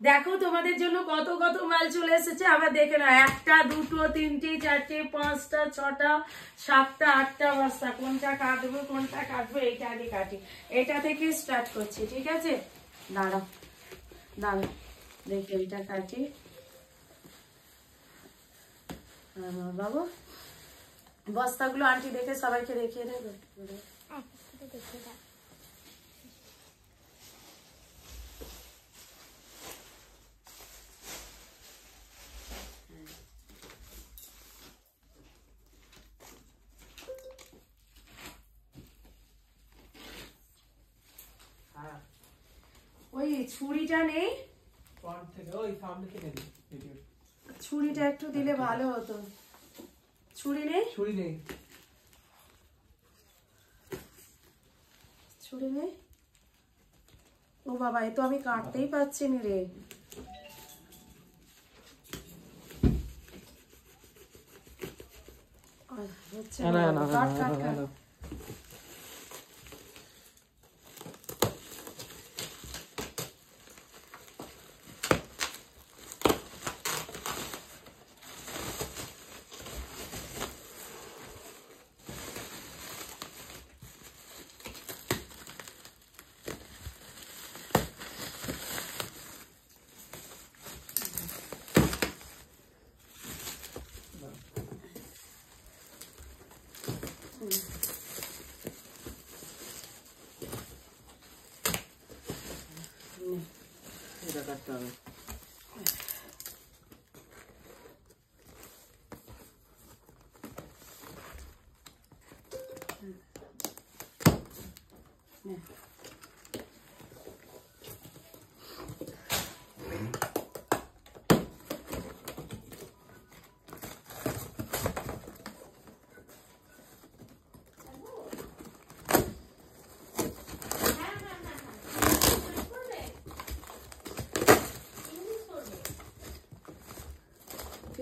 দেখো তোমাদের জন্য কত কত মাল চলে এসেছে। আবার দেখে না, 1টা 2টো 3টে 4টে 5টা 6টা 7টা 8টা বস্তা। কোনটা কাটবো কোনটা কাটবো, এইটা আগে কাটি। এটা থেকে স্টার্ট করছি, ঠিক আছে? দাঁড়াও দাঁড়াও, দেখি এইটা কাটি। বাবু বস্তাগুলো আন্টি দেখে সবাইকে দেখিয়ে দেবে। ওই ছুরিটা নেই, ছুরিটা একটু দিলে ভালো হতো। ছুরি নেই, ছুরি নেই, ছুরি নেই। ও বাবা, এ তো আমি কাটতেই পাচ্ছি না রে। হচ্ছে না, কাট কাট কাট। এটা কাটতে হবে।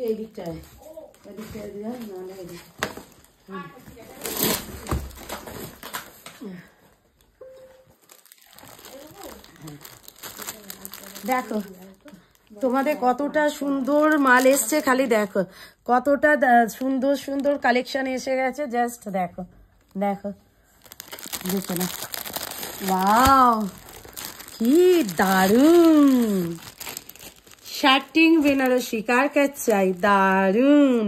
এই দিকটায় দিয়া নাহলে এদিকে। দেখো তোমাদের কতটা সুন্দর মাল এসছে, খালি দেখো কতটা সুন্দর সুন্দর কালেকশন এসে গেছে। জাস্ট দেখো দেখো দেখো না, ওয়াও কি দারুন শার্টিং বেনারসি, কার কাছে চাই, দারুন।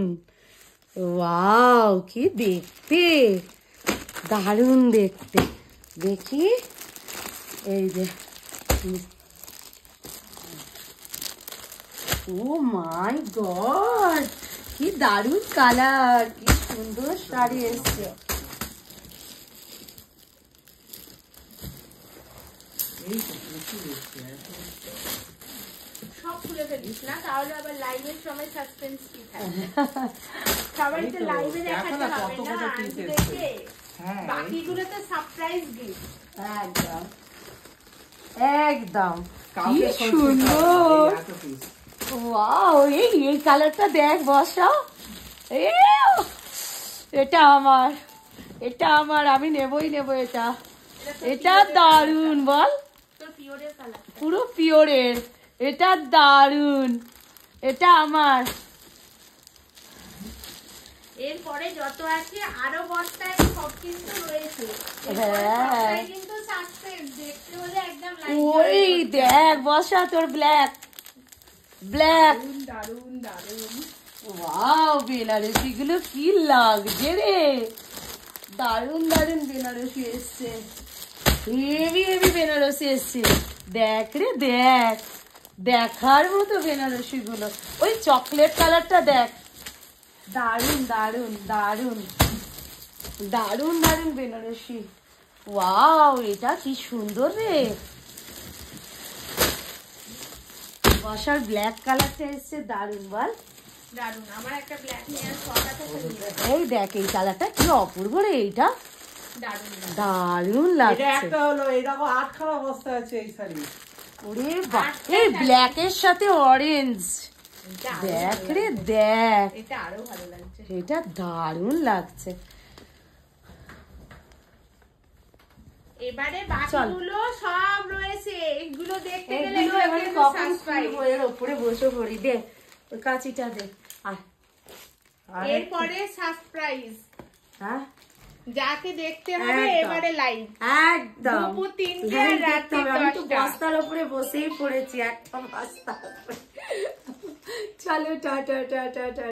ওয়াও কি দেখতে দারুন দেখতে। দেখি এই যে, ও মাই গড কি দারুন কালার, কি সুন্দর শাড়ি এসছে। সব খুলে ফেলিস না, তাহলে আবার লাইভের সময় সাসপেন্স কি থাকবে। সবাই তো লাইভে দেখাতে হবে না, দেখে বাকিগুলো তো সারপ্রাইজ গিফট। একদম একদম কি সুন্দর। ওয়াও, এই কালারটা দেখ বসা, এটা আমার, এটা আমার, আমি নেবই নেব এটা। এটা দারুন বল, পুরো পিওরের, এটা দারুন, এটা আমার। এরপরে যত আছে আরো বস্তায় সব কিন্তু রয়েছে, কিন্তু সাসপেন্স দেখতে হলে একদম লাইভ। ওই দেখ বসা তোর ব্ল্যাক ব্ল্যাক, দারুন দারুন। ওয়াও বেনারসি গুলো কি লাগছে রে, দারুন দারুন বেনারসি এসছে, হেভি হেভি বেনারসি এসছে। দেখ রে দেখ, দেখার মতো বেনারসি গুলো। ওই চকলেট কালারটা দেখ, দারুন দারুন দারুন দারুন দারুন বেনারসি। ওয়াও এটা কি সুন্দর রে, বসার ব্ল্যাক কালারটা এসছে, দারুন বল। দারুন, আমার একটা ব্ল্যাক নেয়ার শখ আছে। এই দেখ এই কালারটা কি অপূর্ব রে, এইটা দারুন দারুন লাগছে। এটা একটা হলো, এই দেখো 8খানা বস্তা আছে এই শাড়ি। ওরে বাহ, এই ব্ল্যাক এর সাথে অরেঞ্জ, দেখ রে দেখ, এটা আরো ভালো লাগছে, এটা দারুন লাগছে। এবারে বাকিগুলো সব রয়েছে, এগুলো দেখতে গেলে এগুলো এবারে কখন খুলবো, এর উপরে বসে পড়ি। দে ওই কাঁচিটা দে। এরপরে সারপ্রাইজ, হ্যাঁ যাকে দেখতে হবে এবারে লাইভ একদম দুপুর 3টে আর রাত আমি তো 10টা। বস্তার উপরে বসেই পড়েছি, একটা বস্তার উপরে। চলো টাটা টাটা টাটা।